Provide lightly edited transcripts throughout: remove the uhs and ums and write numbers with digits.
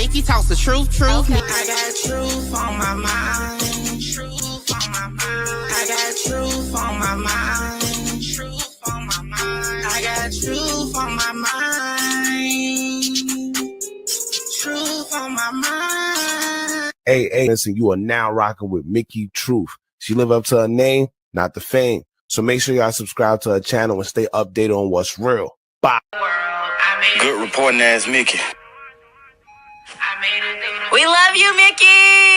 Mickey talks the truth. Okay. I got truth on my mind. Truth on my mind. I got truth on my mind. Truth on my mind. I got truth on my mind. Truth on my mind. Hey, listen, you are now rocking with Mickey Truth. She live up to her name, not the fame. So make sure y'all subscribe to her channel and stay updated on what's real. Bye. Good reporting ass Mickey. We love you, Mickey.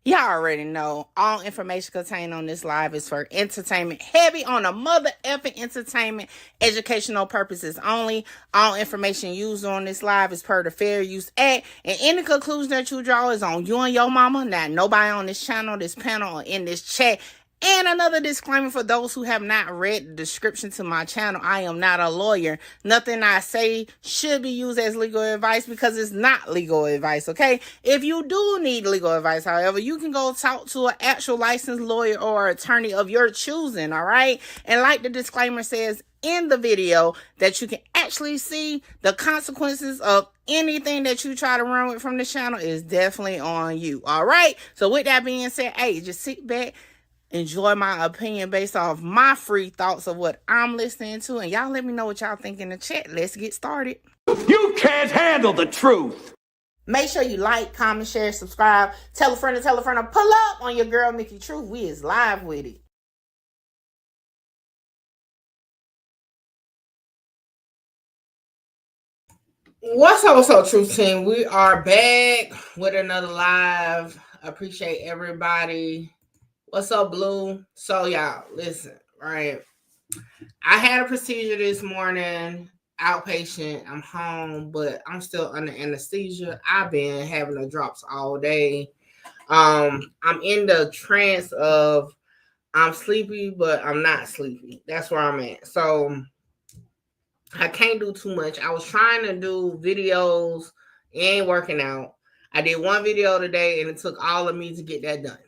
Y'all already know all information contained on this live is for entertainment, heavy on the mother effing entertainment, educational purposes only. All information used on this live is per the Fair Use Act, and any conclusion that you draw is on you and your mama, not nobody on this channel, this panel, or in this chat. And another disclaimer for those who have not read the description to my channel, I am not a lawyer. Nothing I say should be used as legal advice because it's not legal advice, okay? If you do need legal advice, however, you can go talk to an actual licensed lawyer or attorney of your choosing, all right? And like the disclaimer says in the video, that you can actually see the consequences of anything that you try to run with from the channel is definitely on you, all right? So with that being said, hey, just sit back, enjoy my opinion based off my free thoughts of what I'm listening to, and y'all let me know what y'all think in the chat. Let's get started. You can't handle the truth. Make sure you like, comment, share, subscribe. Tell a friend to pull up on your girl Mickey Truth. We is live with it. What's up, Truth Team? We are back with another live. Appreciate everybody. What's up, Blue? So, y'all, listen, right? I had a procedure this morning, outpatient. I'm home, but I'm still under anesthesia. I've been having the drops all day. I'm in the trance of I'm sleepy, but I'm not sleepy. That's where I'm at. So, I can't do too much. I was trying to do videos. It ain't working out. I did one video today, and it took all of me to get that done.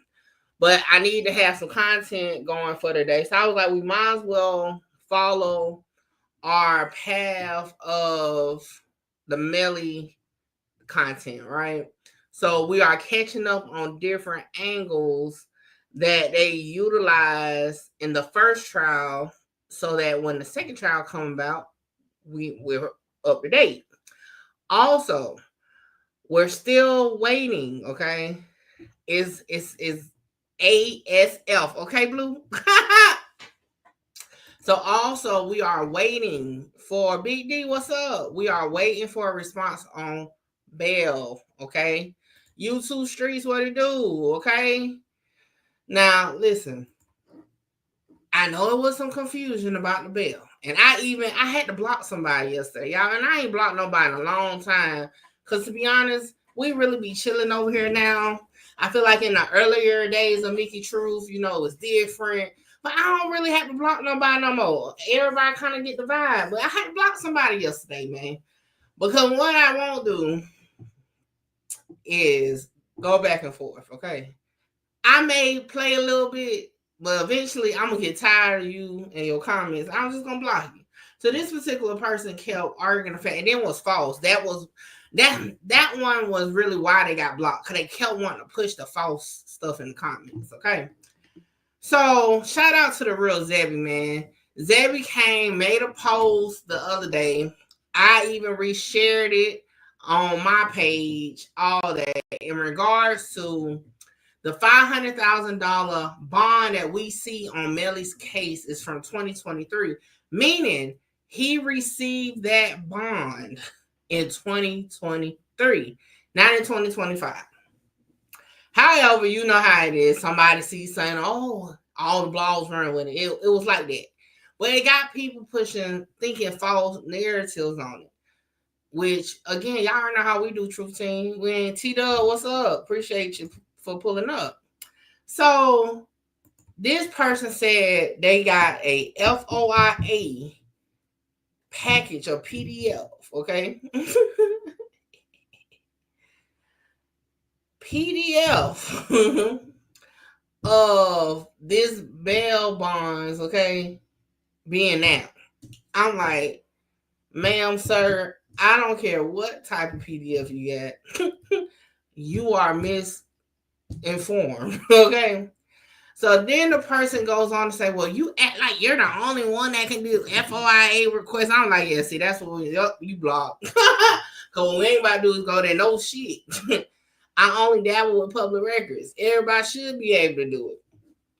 But I need to have some content going for today. So I was like, we might as well follow our path of the Melly content, right? So we are catching up on different angles that they utilize in the first trial so that when the second trial comes about, we're up to date. Also, we're still waiting, okay? Is ASF, okay, Blue? So also we are waiting for Big D. What's up? We are waiting for a response on bail, okay? YouTube streets, what it do, okay? Now listen, I know it was some confusion about the bail, and I had to block somebody yesterday, y'all, and I ain't blocked nobody in a long time, because to be honest, we really be chilling over here now. I feel like in the earlier days of Mickey Truth, you know, it's different. But I don't really have to block nobody no more. Everybody kind of get the vibe. But I had to block somebody yesterday, man. Because what I won't do is go back and forth, okay? I may play a little bit, but eventually I'm going to get tired of you and your comments. I'm just going to block you. So this particular person kept arguing the fact, and it was false. That one was really why they got blocked, because they kept wanting to push the false stuff in the comments, okay? So, shout out to the real Zebby, man. Zebby came, made a post the other day. I even reshared it on my page, all that, in regards to the $500,000 bond that we see on Melly's case is from 2023, meaning he received that bond in 2023, not in 2025. However, you know how it is. Somebody sees something, oh, all the blogs run with it. It was like that. But it got people thinking false narratives on it. Which, again, y'all already know how we do, Truth Team. We in T-Dub, what's up? Appreciate you for pulling up. So, this person said they got a FOIA package or PDF, okay? PDF of this bail bonds, okay, being out. I'm like, ma'am, sir, I don't care what type of PDF you get. You are misinformed. Okay. So then the person goes on to say, well, you act like you're the only one that can do FOIA requests. I'm like, yeah, see, that's what you block. Because what we ain't about to do is go there, no shit. I only dabble with public records. Everybody should be able to do it.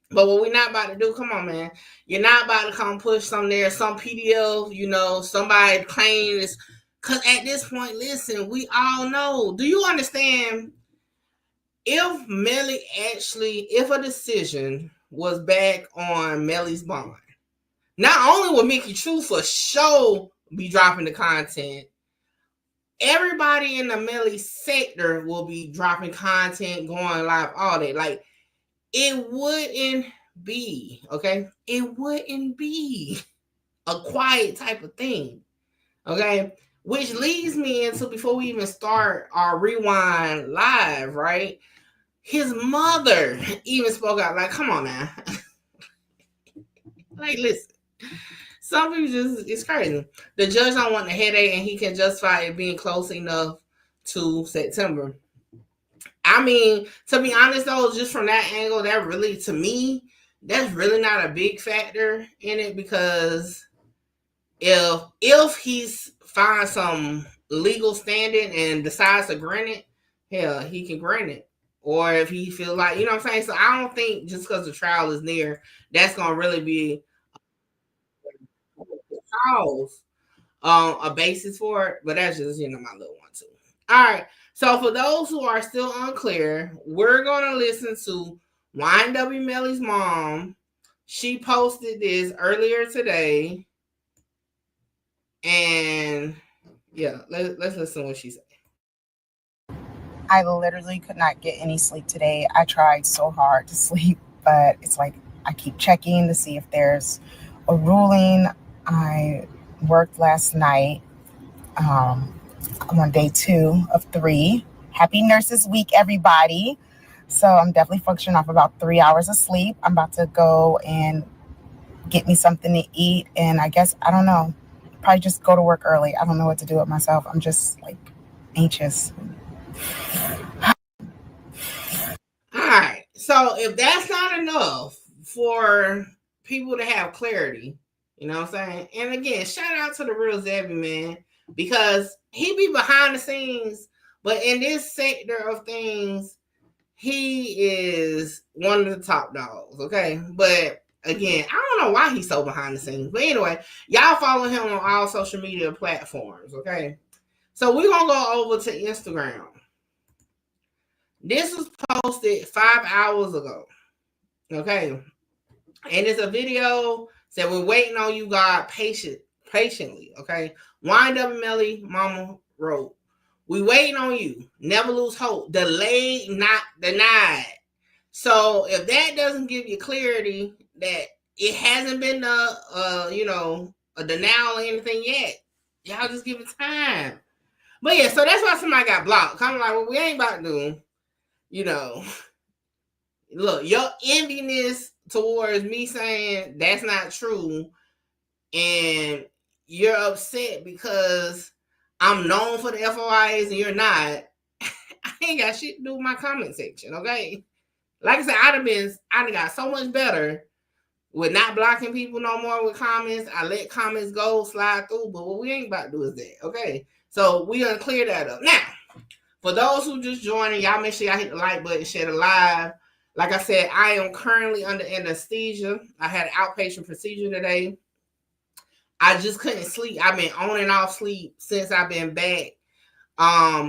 But what we're not about to do, come on, man. You're not about to come push some there, some PDF, somebody claim this. Because at this point, listen, we all know. Do you understand? If a decision was back on Melly's bond, not only will Mickey Truth for sure be dropping the content, everybody in the Melly sector will be dropping content, going live all day. Like, it wouldn't be, okay? It wouldn't be a quiet type of thing, okay? Which leads me into, before we even start our rewind live, right? His mother even spoke out, like, come on now. Like, listen. Some people it's crazy. The judge don't want the headache and he can justify it being close enough to September. I mean, to be honest though, just from that angle, that really, to me, that's really not a big factor in it, because if he's finds some legal standing and decides to grant it, hell, he can grant it. Or if he feels like, you know what I'm saying? So I don't think just because the trial is near, that's going to really be a basis for it. But that's just, my little one too. All right. So for those who are still unclear, we're going to listen to YNW Melly's mom. She posted this earlier today. And yeah, let's listen to what she said. I literally could not get any sleep today. I tried so hard to sleep, but it's like I keep checking to see if there's a ruling. I worked last night. I'm on day 2 of 3. Happy Nurses Week, everybody. So I'm definitely functioning off about 3 hours of sleep. I'm about to go and get me something to eat. And I guess, I don't know, probably just go to work early. I don't know what to do with myself. I'm just like anxious. All right. So if that's not enough for people to have clarity, you know what I'm saying? And again, shout out to the real Zebby, man, because he be behind the scenes, but in this sector of things, he is one of the top dogs, okay? But again, I don't know why he's so behind the scenes. But anyway, y'all follow him on all social media platforms, okay? So we're going to go over to Instagram. This was posted 5 hours ago, okay? And it's a video that we're waiting on you, God, patiently, okay? YNW Melly mama wrote, we waiting on you. Never lose hope. Delayed, not denied. So if that doesn't give you clarity that it hasn't been a denial or anything yet, y'all just give it time. But yeah, so that's why somebody got blocked. I'm like, well, we ain't about to look, your enviness towards me saying that's not true, and you're upset because I'm known for the FOIAs and you're not. I ain't got shit to do with my comment section, okay? Like I said, I done got so much better with not blocking people no more with comments. I let comments go, slide through, but what we ain't about to do is that, okay? So we gonna clear that up. Now, for those who just joining, y'all make sure y'all hit the like button, share the live. Like I said, I am currently under anesthesia. I had an outpatient procedure today. I just couldn't sleep. I've been on and off sleep since I've been back.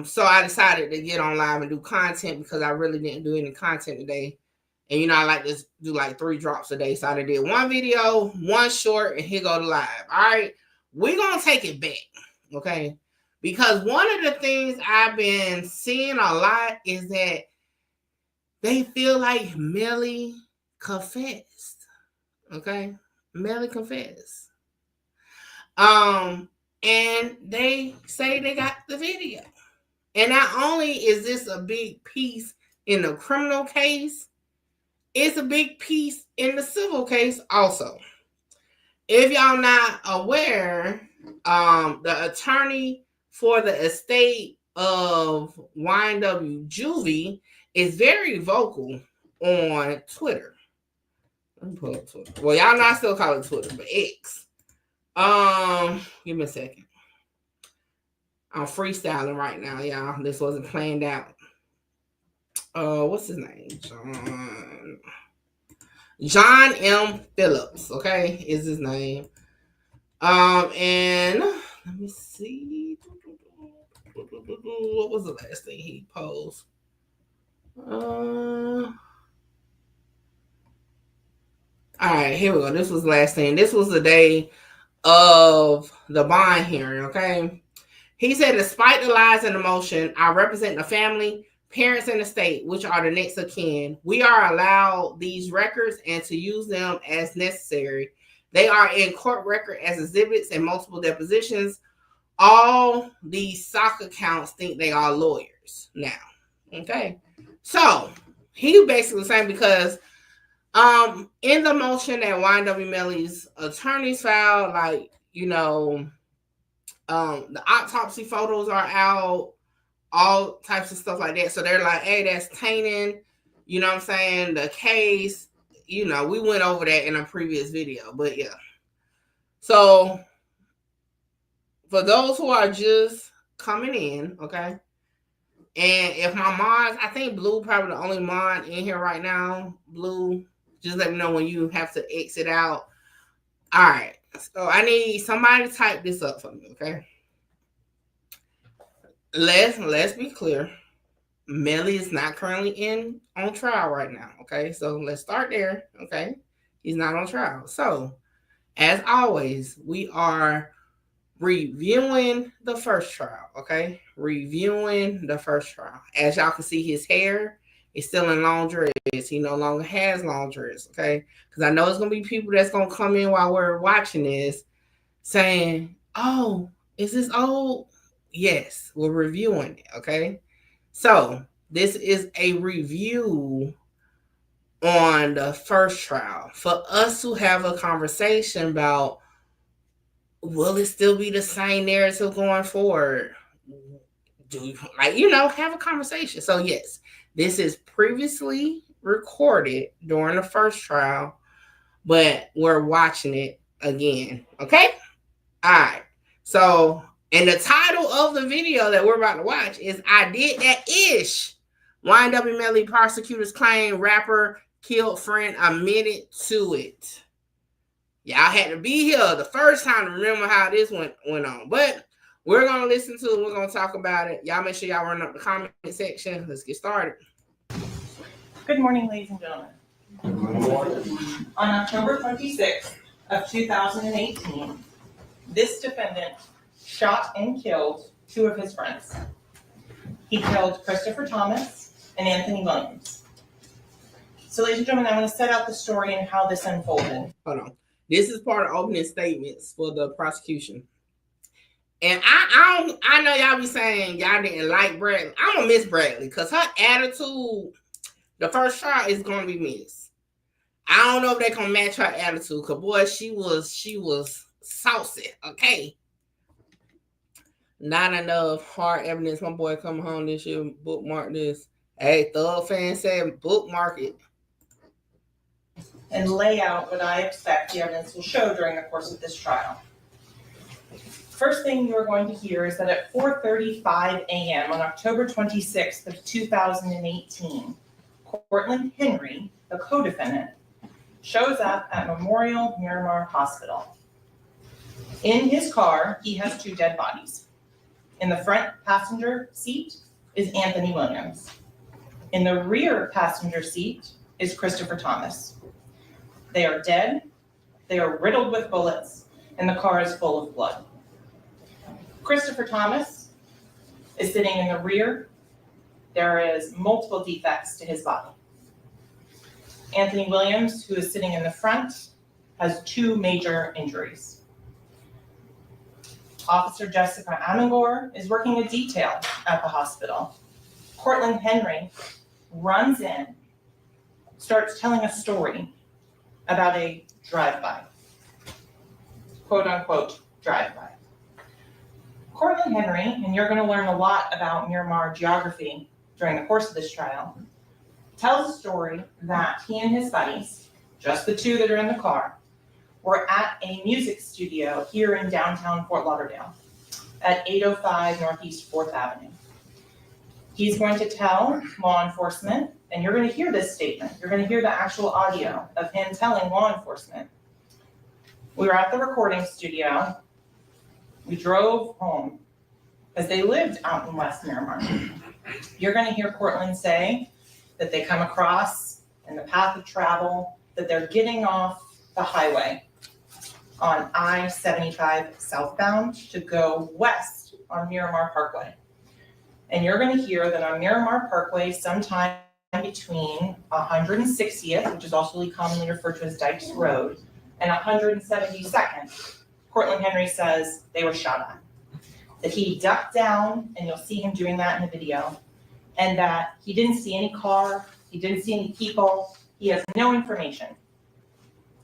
So I decided to get on live and do content because I really didn't do any content today. And I like to do like 3 drops a day. So I did 1 video, 1 short, and here go to live. All right. We're going to take it back. Okay. Because one of the things I've been seeing a lot is that they feel like Melly confessed. Okay. Melly confessed. And they say they got the video. And not only is this a big piece in the criminal case, it's a big piece in the civil case also. If y'all not aware, the attorney for the estate of YNW Juvy is very vocal on Twitter. Let me pull up Twitter. Well, y'all know I still call it Twitter, but X. Give me a second. I'm freestyling right now, y'all. This wasn't planned out. What's his name? John M. Phillips, okay, is his name. And let me see. What was the last thing he posted? All right, here we go. This was the last thing. This was the day of the bond hearing, okay? He said, despite the lies and emotion, I represent the family, parents, and the state, which are the next of kin. We are allowed these records and to use them as necessary. They are in court record as exhibits and multiple depositions. All these soccer accounts think they are lawyers now. Okay. So he basically saying because in the motion that YNW Melly's attorneys filed, like, you know, the autopsy photos are out, all types of stuff like that. So they're like, hey, that's tainting, you know what I'm saying, the case. You know, we went over that in a previous video, but yeah. So for those who are just coming in, okay, and if my mods, I think Blue probably the only mod in here right now. Blue, just let me know when you have to exit out. All right, so I need somebody to type this up for me, okay? Let's be clear. Melly is not currently on trial right now, okay? So let's start there, okay? He's not on trial. So, as always, we are reviewing the first trial, okay? Reviewing the first trial. As y'all can see, his hair is still in long dreads. He no longer has long dreads, okay? Because I know it's going to be people that's going to come in while we're watching this saying, oh, is this old? Yes, we're reviewing it, okay? So this is a review on the first trial for us to have a conversation about, will it still be the same narrative going forward? Do you, like, you know, have a conversation. So yes, this is previously recorded during the first trial, but we're watching it again, okay? All right, so, and the title of the video that we're about to watch is I Did That Ish. YNW Melly prosecutors claim rapper killed friend admitted to it. Y'all had to be here the first time to remember how this went on. But we're going to listen to it. We're going to talk about it. Y'all make sure y'all run up the comment section. Let's get started. Good morning, ladies and gentlemen. On October 26th of 2018, this defendant shot and killed two of his friends. He killed Christopher Thomas and Anthony Williams. So, ladies and gentlemen, I want to set out the story and how this unfolded. Hold on. This is part of opening statements for the prosecution. And I know y'all be saying y'all didn't like Bradley. I'm going to miss Bradley because her attitude, the first trial, is going to be missed. I don't know if they can match her attitude because, boy, she was saucy, okay? Not enough hard evidence. My boy coming home this year, bookmark this. Hey, Thug fan said bookmark it. And lay out what I expect the evidence will show during the course of this trial. First thing you're going to hear is that at 4:35 a.m. on October 26th of 2018, Cortland Henry, the co-defendant, shows up at Memorial Miramar Hospital. In his car, he has two dead bodies. In the front passenger seat is Anthony Williams. In the rear passenger seat is Christopher Thomas. They are dead, they are riddled with bullets, and the car is full of blood. Christopher Thomas is sitting in the rear. There is multiple defects to his body. Anthony Williams, who is sitting in the front, has two major injuries. Officer Jessica Amangor is working a detail at the hospital. Cortland Henry runs in, starts telling a story about a drive-by, quote unquote drive-by. Cortland Henry, and you're going to learn a lot about Miramar geography during the course of this trial, tells a story that he and his buddies, just the two that are in the car, were at a music studio here in downtown Fort Lauderdale at 805 Northeast 4th Avenue. He's going to tell law enforcement, and you're going to hear this statement, you're going to hear the actual audio of him telling law enforcement, we were at the recording studio, we drove home, as they lived out in West Miramar. You're going to hear Cortland say that they come across in the path of travel, that they're getting off the highway on I-75 southbound to go west on Miramar Parkway. And you're going to hear that on Miramar Parkway, sometime between 160th, which is also commonly referred to as Dykes Road, and 172nd, Cortland Henry says they were shot at. That he ducked down, and you'll see him doing that in the video, and that he didn't see any car, he didn't see any people, he has no information,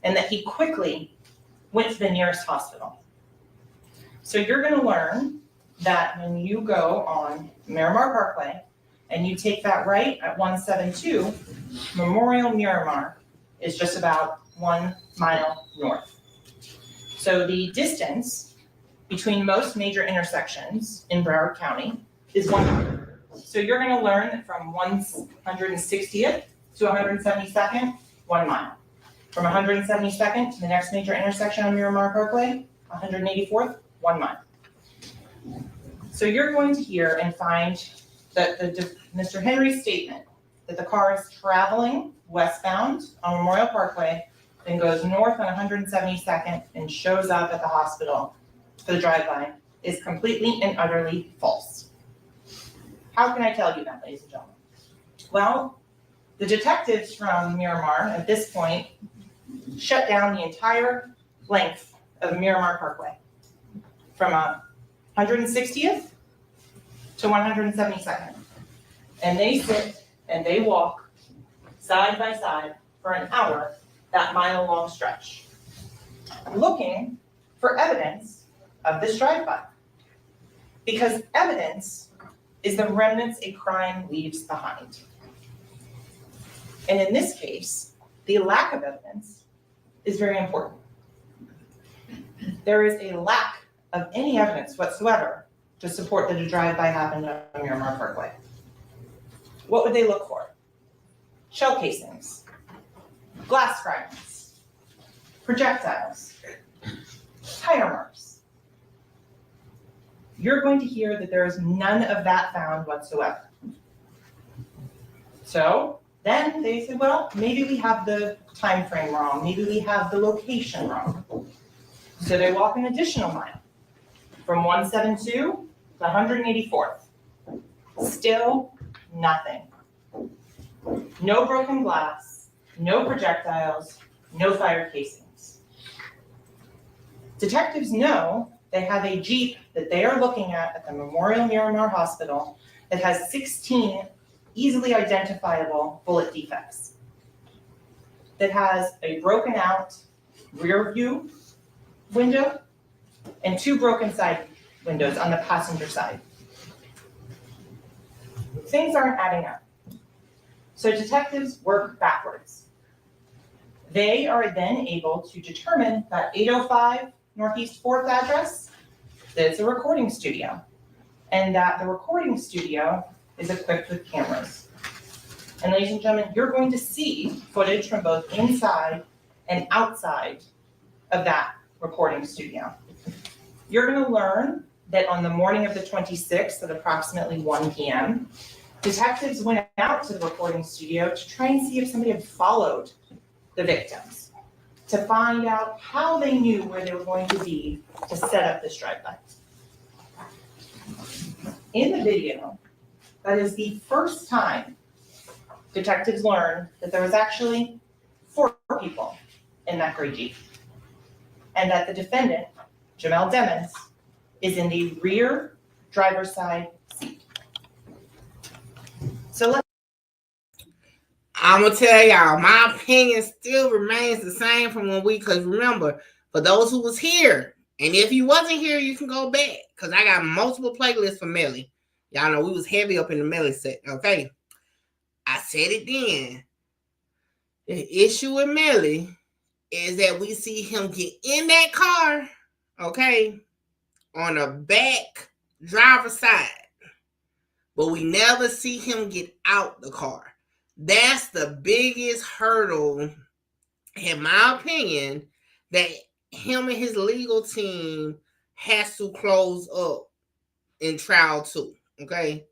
and that he quickly went to the nearest hospital. So you're going to learn that when you go on Miramar Parkway and you take that right at 172, Memorial Miramar is just about 1 mile north. So the distance between most major intersections in Broward County is 1 mile. So you're going to learn that from 160th to 172nd, 1 mile. From 172nd to the next major intersection on Miramar Parkway, 184th, 1 mile. So you're going to hear and find that Mr. Henry's statement that the car is traveling westbound on Memorial Parkway, then goes north on 172nd and shows up at the hospital for the drive-by is completely and utterly false. How can I tell you that, ladies and gentlemen? Well, the detectives from Miramar at this point shut down the entire length of Miramar Parkway from 160th to 172nd. And they sit and they walk side by side for an hour, that mile-long stretch, looking for evidence of this drive-by. Because evidence is the remnants a crime leaves behind. And in this case, the lack of evidence is very important. There is a lack of any evidence whatsoever to support that a drive-by happened on Miramar Parkway. What would they look for? Shell casings, glass fragments, projectiles, tire marks. You're going to hear that there is none of that found whatsoever. So then they say, well, maybe we have the time frame wrong. Maybe we have the location wrong. So they walk an additional mile from 172 to 184th. Still nothing. No broken glass, no projectiles, no fire casings. Detectives know they have a Jeep that they are looking at the Memorial Miramar Hospital that has 16 easily identifiable bullet defects. That has a broken out rear view window and 2 broken side windows on the passenger side. Things aren't adding up. So detectives work backwards. They are then able to determine that 805 Northeast 4th address, that it's a recording studio, and that the recording studio is equipped with cameras. And ladies and gentlemen, you're going to see footage from both inside and outside of that recording studio. You're going to learn that on the morning of the 26th at approximately 1 p.m., detectives went out to the recording studio to try and see if somebody had followed the victims, to find out how they knew where they were going to be to set up this drive-by. In the video, that is the first time detectives learned that there was actually 4 people in that gray Jeep, and that the defendant, Jamel Demons, is in the rear driver's side seat. So I'm gonna tell y'all, my opinion still remains the same from when because remember, for those who was here And if you wasn't here, you can go back because I got multiple playlists for Melly. Y'all know we was heavy up in the Melly set. Okay. I said it then. The issue with Melly is that we see him get in that car, okay, on the back driver's side. But we never see him get out the car. That's the biggest hurdle, in my opinion, that him and his legal team has to close up in trial 2, okay?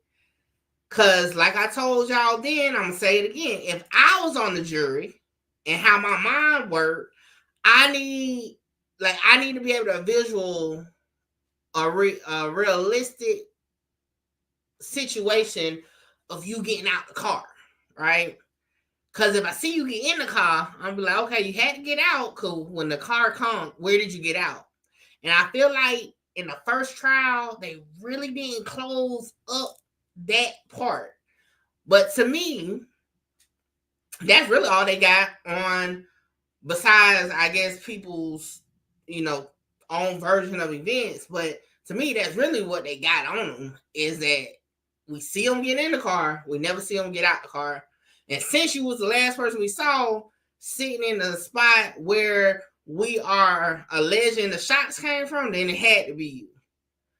Because like I told y'all then, I'm going to say it again. If I was on the jury and how my mind worked, I need to be able to visual a realistic situation of you getting out the car, right? Because if I see you get in the car, I'm be like, okay, you had to get out. Cool. When the car comes, where did you get out? And I feel like in the first trial, they really didn't close up that part. But to me, that's really all they got on, besides, I guess, people's, own version of events. But to me, that's really what they got on them, is that we see them get in the car. We never see them get out the car. And since you was the last person we saw sitting in the spot where we are alleging the shots came from, then it had to be you.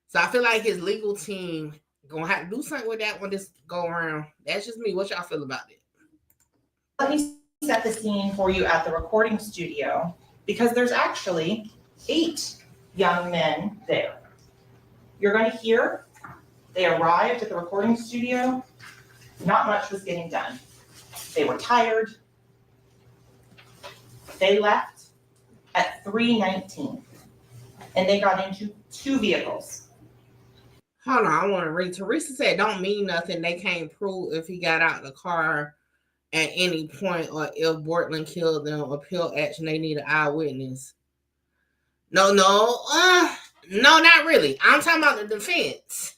So I feel like his legal team gonna have to do something with that one this go around. That's just me. What y'all feel about it? Let me set the scene for you at the recording studio, because there's actually 8 young men there. You're going to hear they arrived at the recording studio. Not much was getting done. They were tired. They left at 3:19, and they got into 2 vehicles. Hold on, I want to read. Teresa said, don't mean nothing. They can't prove if he got out of the car at any point or if Bortland killed them. Appeal action, they need an eyewitness. No, not really. I'm talking about the defense.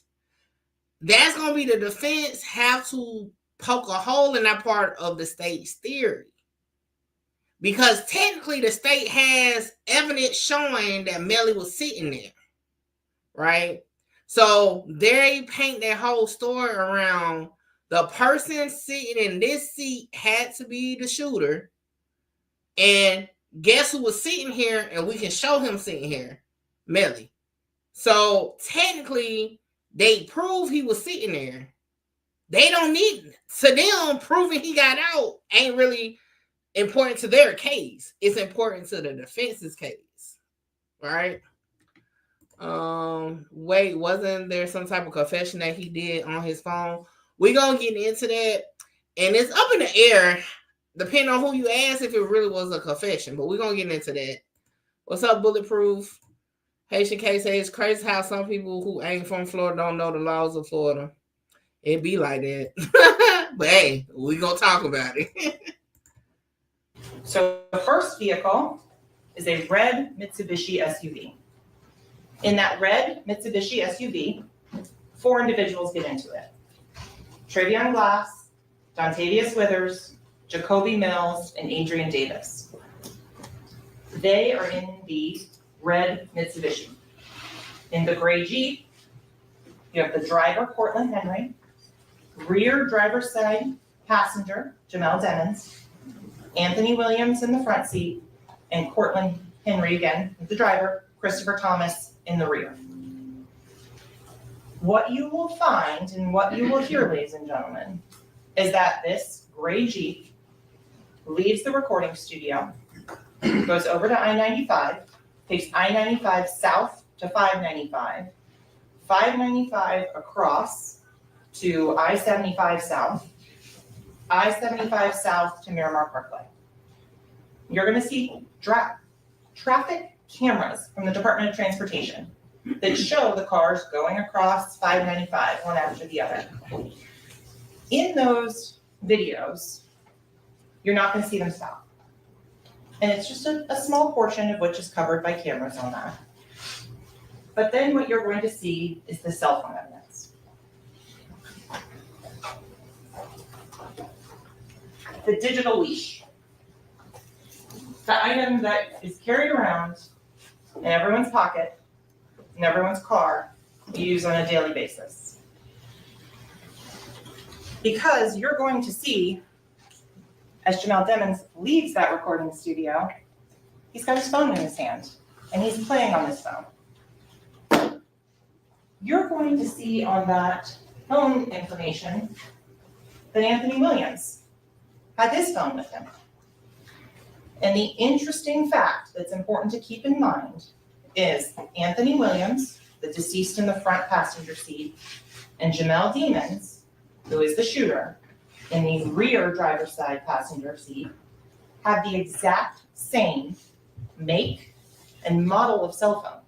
That's going to be the defense have to poke a hole in that part of the state's theory. Because technically the state has evidence showing that Melly was sitting there, right? So they paint their whole story around the person sitting in this seat had to be the shooter. And guess who was sitting here and we can show him sitting here? Melly. So technically they prove he was sitting there. They don't need, to them, proving he got out ain't really important to their case. It's important to the defense's case, right? Wait, wasn't there some type of confession that he did on his phone? We're gonna get into that, and it's up in the air, depending on who you ask, if it really was a confession. But we're gonna get into that. What's up, Bulletproof? Haitian case says it's crazy how some people who ain't from Florida don't know the laws of Florida. It be like that. But hey, we gonna talk about it. So the first vehicle is a red Mitsubishi SUV. In that red Mitsubishi SUV, 4 individuals get into it. Travion Glass, Dontavius Withers, Jacoby Mills, and Adrian Davis. They are in the red Mitsubishi. In the gray Jeep, you have the driver, Cortland Henry, rear driver's side passenger, Jamel Demmons, Anthony Williams in the front seat, and Cortland Henry again, the driver, Christopher Thomas in the rear. What you will find and what you will hear, ladies and gentlemen, is that this gray Jeep leaves the recording studio, goes over to I-95, takes I-95 south to 595, 595 across to I-75 south, I-75 south to Miramar Parkway. You're going to see traffic cameras from the Department of Transportation that show the cars going across 595, one after the other. In those videos, you're not going to see them stop. And it's just a small portion of which is covered by cameras on that. But then what you're going to see is the cell phone evidence. The digital leash. The item that is carried around in everyone's pocket in everyone's car you use on a daily basis. Because you're going to see, as Jamel Demons leaves that recording studio, he's got his phone in his hand, and he's playing on his phone. You're going to see on that phone information that Anthony Williams had his phone with him. And the interesting fact that's important to keep in mind is Anthony Williams, the deceased in the front passenger seat, and Jamel Demons, who is the shooter, in the rear driver's side passenger seat, have the exact same make and model of cell phone.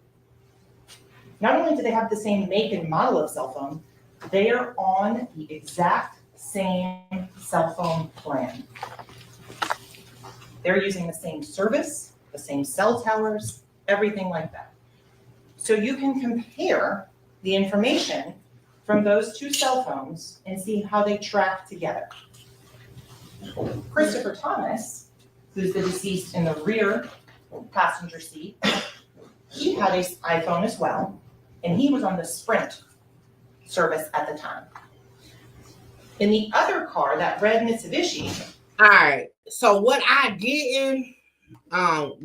Not only do they have the same make and model of cell phone, they are on the exact same cell phone plan. They're using the same service, the same cell towers, everything like that. So you can compare the information from those two cell phones and see how they track together. Christopher Thomas, who's the deceased in the rear passenger seat, he had an iPhone as well, and he was on the Sprint service at the time. In the other car, that red Mitsubishi. All right. So what I didn't,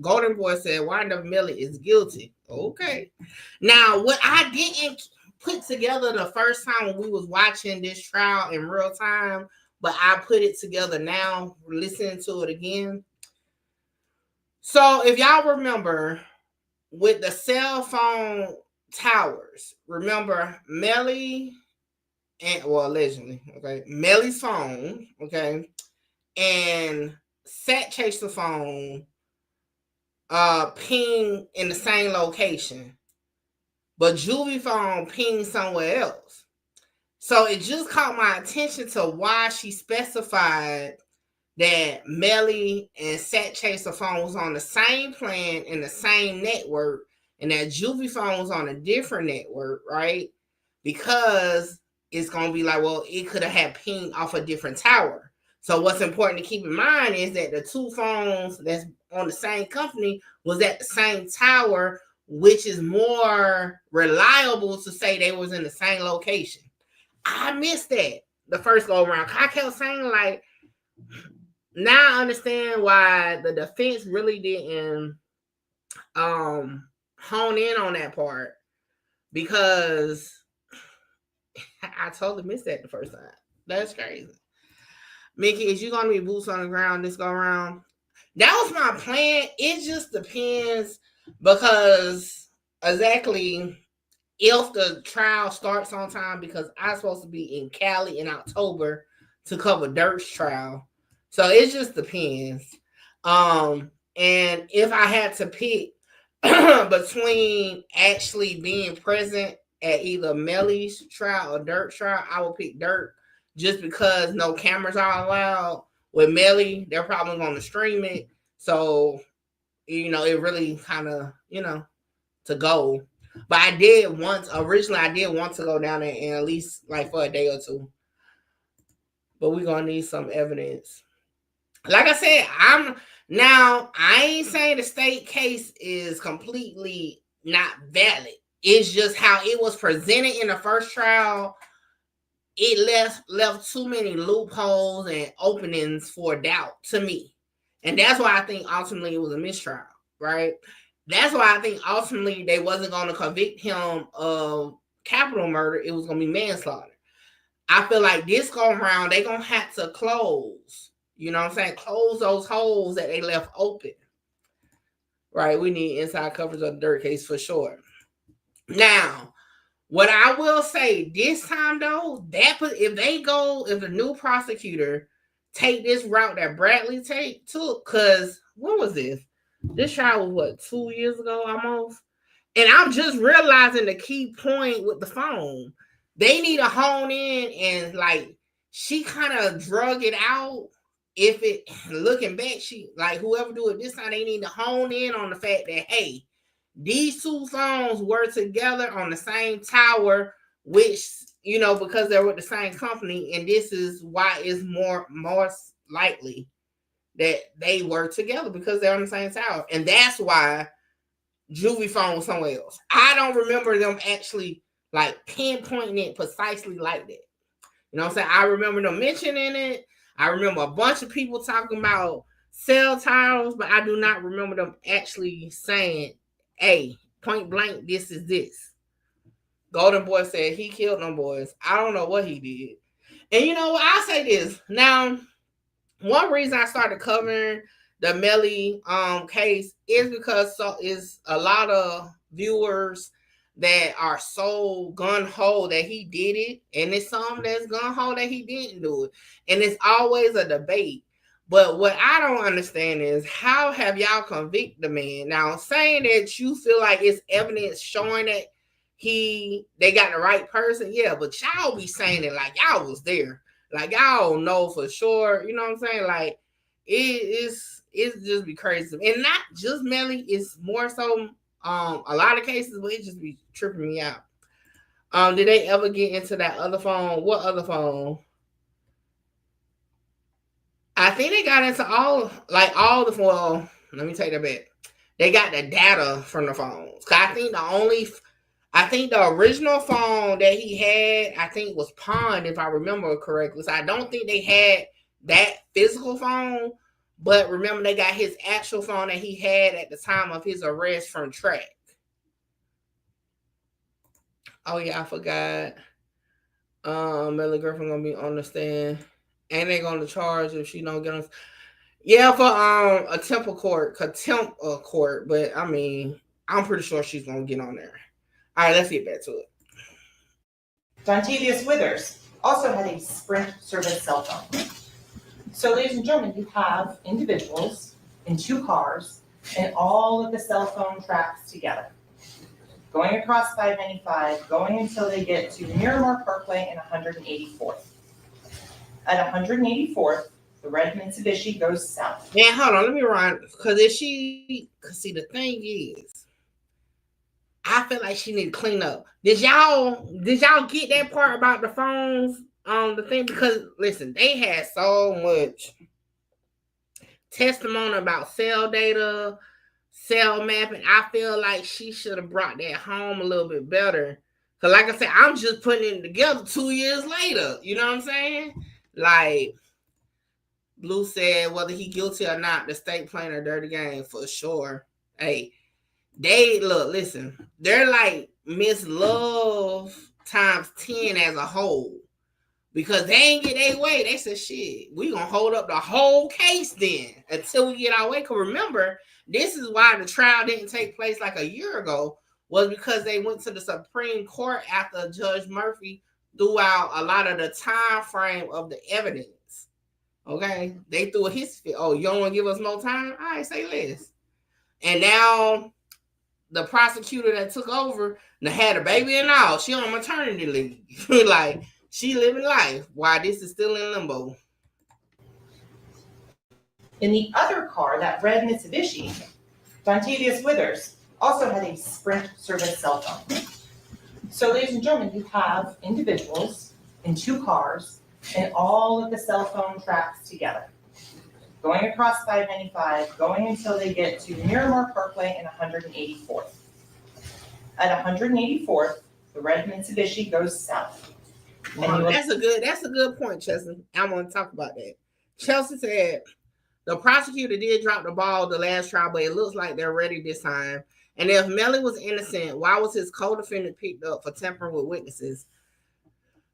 Golden Boy said YNW Melly is guilty. Okay. Now, what I didn't put together the first time when we was watching this trial in real time, but I put it together now, listening to it again. So if y'all remember, with the cell phone towers, remember Melly and, well, allegedly, okay, Melly's phone, okay, and Sakchaser phone ping in the same location, but Juvy phone ping somewhere else. So it just caught my attention to why she specified that Melly and Sakchaser phone was on the same plan in the same network, and that Juvy phone was on a different network, right? Because it's going to be like, well, it could have had ping off a different tower. So what's important to keep in mind is that the two phones that's on the same company was at the same tower, which is more reliable to say they was in the same location. I missed that the first go around. I kept saying, like, now I understand why the defense really didn't hone in on that part, because I totally missed that the first time. That's crazy. Mickey, is you gonna be boots on the ground this go around? That was my plan. It just depends, because exactly if the trial starts on time, because I'm supposed to be in Cali in October to cover Dirk's trial. So it just depends. And if I had to pick between actually being present at either Melly's trial or Dirk's trial, I would pick Dirk, just because no cameras are allowed. With Melly, they're probably going to stream it. So, it really kind of, to go. But I did want to go down there and at least like for a day or two. But we're going to need some evidence. Like I said, I ain't saying the state case is completely not valid. It's just how it was presented in the first trial. It left too many loopholes and openings for doubt to me. And that's why I think ultimately it was a mistrial, right? That's why I think ultimately they wasn't going to convict him of capital murder. It was going to be manslaughter. I feel like this go around, they're going to have to close, close those holes that they left open. Right? We need inside coverage of the Dirk case for sure. Now, what I will say this time though, if the new prosecutor take this route that Bradley took, because when was this? This trial was 2 years ago almost? And I'm just realizing the key point with the phone. They need to hone in and like she kind of drug it out. If it looking back, she like whoever do it this time, they need to hone in on the fact that hey, these two phones were together on the same tower, which, because they're with the same company, and this is why it's more likely that they were together because they're on the same tower. And that's why Juvy phone was somewhere else. I don't remember them actually like pinpointing it precisely like that. You know what I'm saying? I remember them mentioning it. I remember a bunch of people talking about cell towers, but I do not remember them actually saying, hey, point blank, this is this. Golden Boy said he killed them boys. I don't know what he did. And you know what? I'll say this. Now, one reason I started covering the Melly case is because is a lot of viewers that are so gun-ho that he did it, and it's some that's gun-ho that he didn't do it. And it's always a debate. But what I don't understand is how have y'all convicted the man? Now, saying that you feel like it's evidence showing that they got the right person, yeah, but y'all be saying it like y'all was there. Like y'all don't know for sure. You know what I'm saying? Like it's just be crazy. And not just Melly, it's more so a lot of cases, but it just be tripping me out. Did they ever get into that other phone? What other phone? I think they got into all the phone. Well, let me take that back. They got the data from the phones. I think the original phone that he had, I think was pawned, if I remember correctly. So I don't think they had that physical phone. But remember, they got his actual phone that he had at the time of his arrest from track. Oh yeah, I forgot. Melly Griffin gonna be on the stand, and they're gonna charge if she don't get on. Yeah, for a contempt court. But I mean, I'm pretty sure she's gonna get on there. All right, let's get back to it. Dontavius Withers also had a Sprint service cell phone. So, ladies and gentlemen, you have individuals in two cars and all of the cell phone tracks together, going across 595, going until they get to Miramar Parkway and 184th. At 184th, the red Mitsubishi goes south. Man, hold on, let me run. Because see, the thing is, I feel like she need to clean up. Did y'all get that part about the phones on the thing? Because listen, they had so much testimony about cell data, cell mapping. I feel like she should have brought that home a little bit better. Because like I said, I'm just putting it together 2 years later. You know what I'm saying? Like Blue said, whether he guilty or not, the state playing a dirty game for sure. Hey, listen, they're like Miss Love times 10 as a whole. Because they ain't get their way. They said, shit, we gonna hold up the whole case then until we get our way. Because remember, this is why the trial didn't take place like a year ago, was because they went to the Supreme Court after Judge Murphy threw out a lot of the time frame of the evidence. Okay? They threw his fit. Oh, you don't want to give us more time? All right, say less. And now the prosecutor that took over had a baby and all. She on maternity leave. Like, she living life while this is still in limbo. In the other car, that red Mitsubishi, Dontavius Withers also had a Sprint service cell phone. So, ladies and gentlemen, you have individuals in two cars and all of the cell phone tracks together, going across 595, going until they get to Miramar Parkway and 184th. At 184th, the red Mitsubishi goes south. That's a good point, Chelsea. I want to talk about that. Chelsea said the prosecutor did drop the ball the last trial, but it looks like they're ready this time. And if Melly was innocent, why was his co-defendant picked up for tampering with witnesses?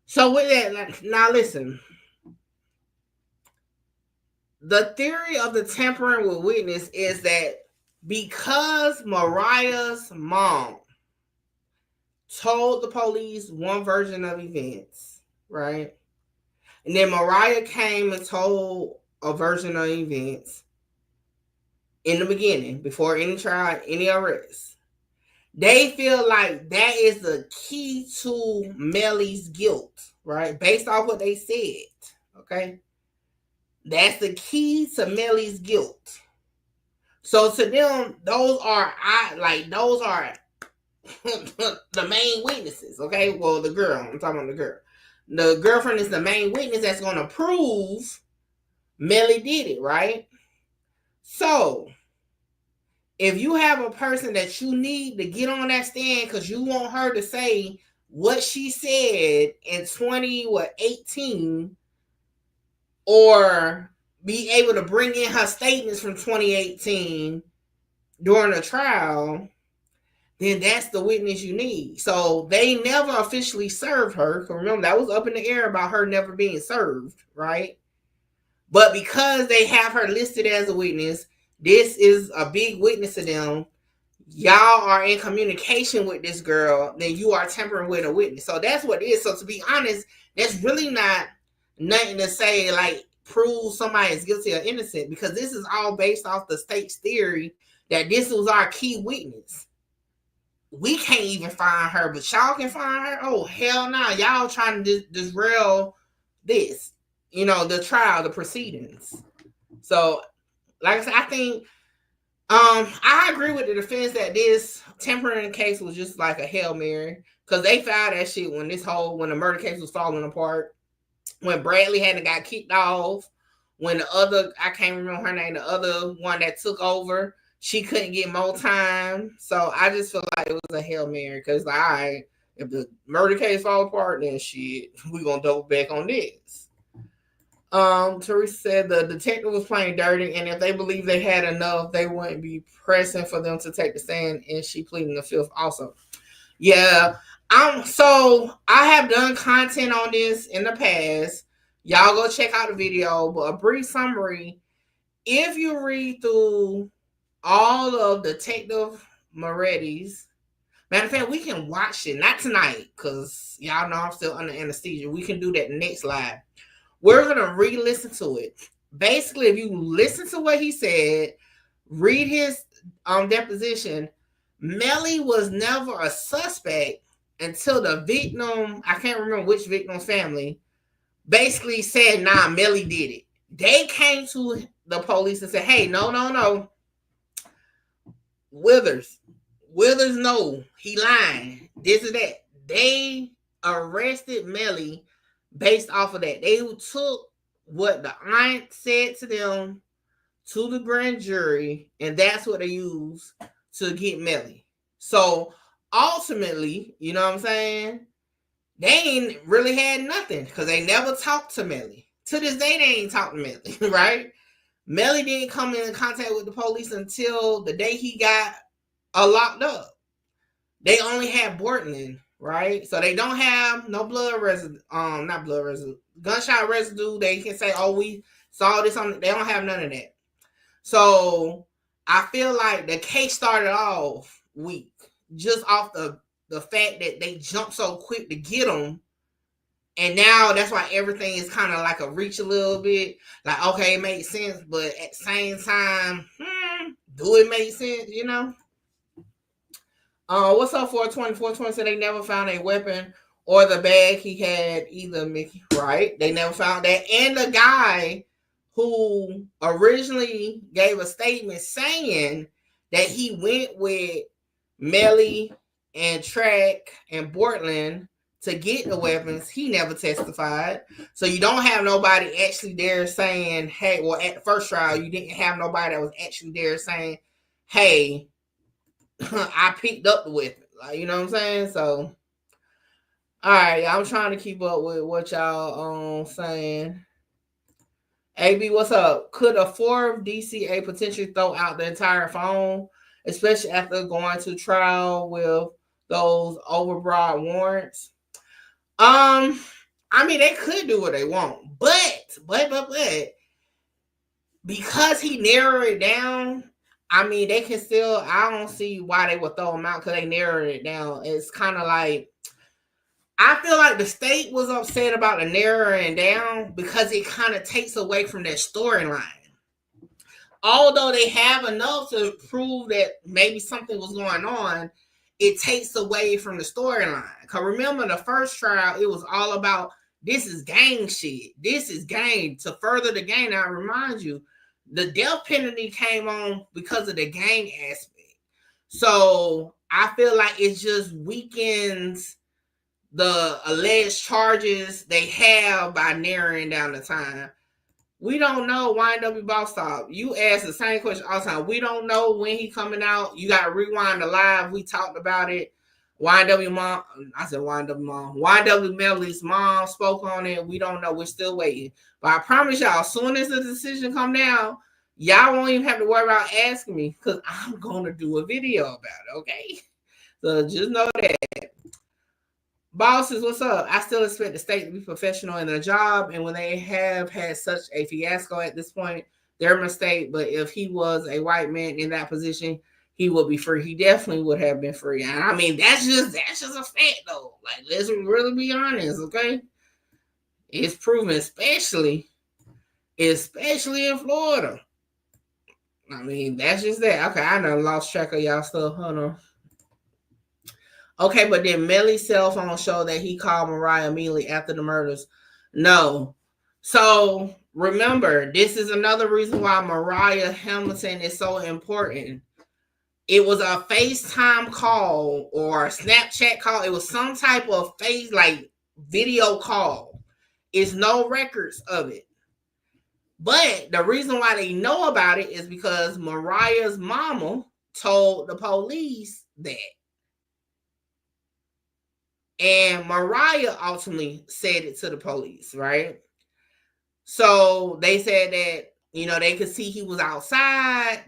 So with that, now listen. The theory of the tampering with witness is that because Mariah's mom told the police one version of events, right? And then Mariah came and told a version of events in the beginning, before any trial, any arrest. They feel like that is the key to Melly's guilt, right? Based off what they said, okay? That's the key to Melly's guilt. So to them, those are the main witnesses, okay? Well, the girl, I'm talking about the girl. The girlfriend is the main witness that's going to prove Melly did it, right? So, if you have a person that you need to get on that stand because you want her to say what she said in 2018, or be able to bring in her statements from 2018 during a trial, then that's the witness you need. So they never officially served her. Because remember, that was up in the air about her never being served, right? But because they have her listed as a witness, this is a big witness to them. Y'all are in communication with this girl, then you are tampering with a witness. So that's what it is. So to be honest, that's really not nothing to say like prove somebody is guilty or innocent, because this is all based off the state's theory that this was our key witness. We can't even find her, but y'all can find her. Oh, hell no. Y'all trying to disrail this, the trial, the proceedings. So, like I said, I think I agree with the defense that this tampering case was just like a Hail Mary, because they filed that shit when the murder case was falling apart, when Bradley hadn't got kicked off, when the other, I can't remember her name, the other one that took over, she couldn't get more time. So I just feel like it was a Hail Mary, because like, all right, if the murder case fall apart, then shit, we're gonna double back on this. Teresa said the detective was playing dirty, and if they believe they had enough, they wouldn't be pressing for them to take the stand, and she pleading the fifth also. Yeah. So I have done content on this in the past. Y'all go check out the video, but a brief summary. If you read through all of Detective Moretti's, matter of fact, we can watch it, not tonight, because y'all know I'm still under anesthesia. We can do that next live. We're going to re-listen to it. Basically, if you listen to what he said, read his deposition, Melly was never a suspect until the victim, I can't remember which victim's family, basically said, nah, Melly did it. They came to the police and said, hey, no. Withers, no, he lying. This is that. They arrested Melly based off of that. They took what the aunt said to them to the grand jury, and that's what they used to get Melly. So ultimately, you know what I'm saying? They ain't really had nothing, because they never talked to Melly. To this day, they ain't talked to Melly, right? Melly didn't come in contact with the police until the day he got locked up. They only had Bortland, right? So they don't have no blood residue, not blood residue, gunshot residue. They can say, oh, we saw this on, they don't have none of that. So I feel like the case started off weak, just off the fact that they jumped so quick to get them. And now that's why everything is kind of like a reach a little bit. Like, okay, it makes sense, but at the same time, do it make sense, What's up, 420? 420 said they never found a weapon or the bag he had either, Mickey. Right? They never found that. And the guy who originally gave a statement saying that he went with Melly and Track and Bortland to get the weapons, he never testified. So you don't have nobody actually there saying, hey, well, at the first trial, you didn't have nobody that was actually there saying, hey, I picked up the weapon. Like, you know what I'm saying? So, all right, I'm trying to keep up with what y'all saying. AB, what's up? Could a fourth DCA potentially throw out the entire phone, especially after going to trial with those overbroad warrants? I mean, they could do what they want, but because he narrowed it down, I mean, they can still, I don't see why they would throw them out, because they narrowed it down. It's kind of like, I feel like the state was upset about the narrowing down because it kind of takes away from their storyline. Although they have enough to prove that maybe something was going on, it takes away from the storyline. Because remember, the first trial, it was all about, this is gang shit. This is gang. To further the gang, I remind you, the death penalty came on because of the gang aspect. So I feel like it just weakens the alleged charges they have by narrowing down the time. We don't know YNW Boss Talk. You ask the same question all the time. We don't know when he coming out. You got to rewind the live. We talked about it. YNW mom, I said YNW mom. YNW Melly's mom spoke on it. We don't know. We're still waiting. But I promise y'all, as soon as the decision come down, y'all won't even have to worry about asking me because I'm going to do a video about it, okay? So just know that. Bosses, what's up? I still expect the state to be professional in their job, and when they have had such a fiasco at this point, their mistake. But if he was a white man in that position, he would be free. He definitely would have been free. And I mean, that's just a fact, though. Like, let's really be honest, okay? It's proven, especially in Florida. I mean, that's just that. Okay, I done lost track of y'all stuff. Hold on. Okay, but then Melly's cell phone showed that he called Mariah immediately after the murders. No. So remember, this is another reason why Mariah Hamilton is so important. It was a FaceTime call or a Snapchat call. It was some type of video call. It's no records of it. But the reason why they know about it is because Mariah's mama told the police that. And Mariah ultimately said it to the police, right? So they said that, they could see he was outside,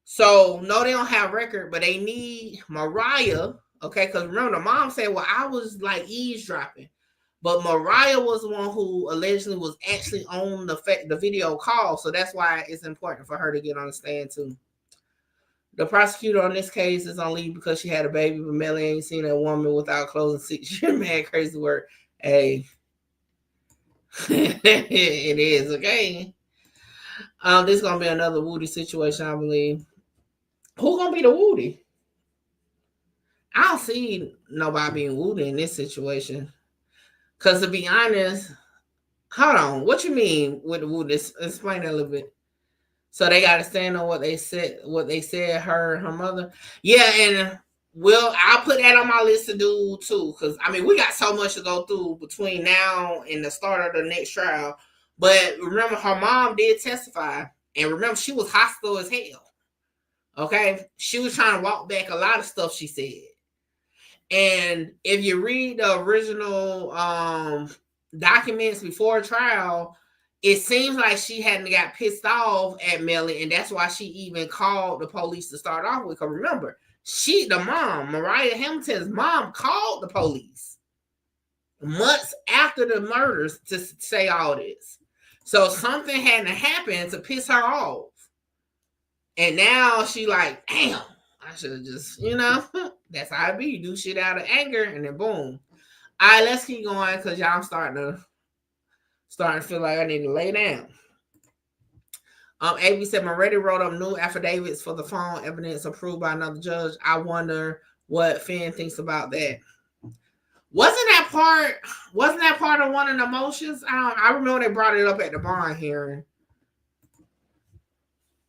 So, no, they don't have record, but they need Mariah, okay? Because remember, the mom said, well, I was like eavesdropping. But Mariah was the one who allegedly was actually on the video call. So that's why it's important for her to get on the stand too. The prosecutor on this case is on leave because she had a baby, but Melly ain't seen a woman without clothes in 6 years. Man, crazy word. Hey. It is, okay? This is going to be another Woody situation, I believe. Who going to be the Woody? I don't see nobody being Woody in this situation. Because to be honest, hold on. What you mean with the Woody? Explain that a little bit. So they got to stand on what they said, her and her mother. Yeah, and I'll put that on my list to do too. Because, I mean, we got so much to go through between now and the start of the next trial. But remember, her mom did testify. And remember, she was hostile as hell. Okay? She was trying to walk back a lot of stuff she said. And if you read the original documents before trial, it seems like she hadn't got pissed off at Melly, and that's why she even called the police to start off with. Because remember, the mom, Mariah Hamilton's mom, called the police months after the murders to say all this. So something hadn't happened to piss her off. And now she like, damn, I should have just, that's how it be. You do shit out of anger, and then boom. All right, let's keep going because y'all starting to feel like I need to lay down. AB said, Moretti wrote up new affidavits for the phone evidence approved by another judge. I wonder what Finn thinks about that. Wasn't that part of one of the motions? I remember they brought it up at the bond hearing.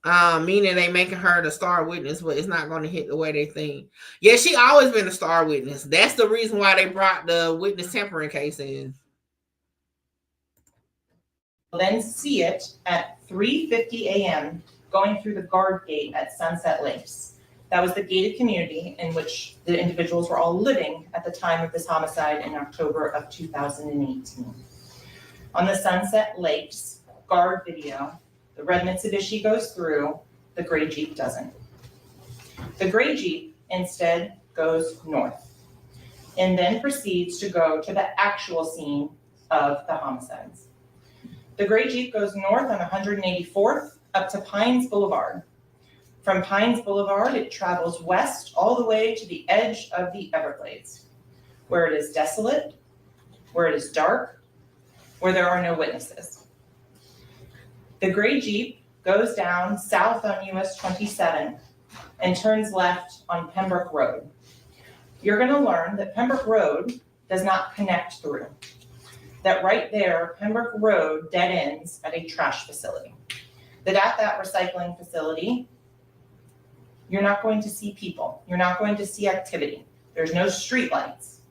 Meaning they making her the star witness, but it's not going to hit the way they think. Yeah, she always been a star witness. That's the reason why they brought the witness tampering case in. Then see it at 3:50 a.m. going through the guard gate at Sunset Lakes. That was the gated community in which the individuals were all living at the time of this homicide in October of 2018. On the Sunset Lakes guard video, the red Mitsubishi goes through, the gray Jeep doesn't. The gray Jeep instead goes north and then proceeds to go to the actual scene of the homicides. The gray Jeep goes north on 184th up to Pines Boulevard. From Pines Boulevard, it travels west all the way to the edge of the Everglades, where it is desolate, where it is dark, where there are no witnesses. The gray Jeep goes down south on US 27 and turns left on Pembroke Road. You're going to learn that Pembroke Road does not connect through. That right there, Pembroke Road dead ends at a trash facility. That at that recycling facility, you're not going to see people. You're not going to see activity. There's no street lights.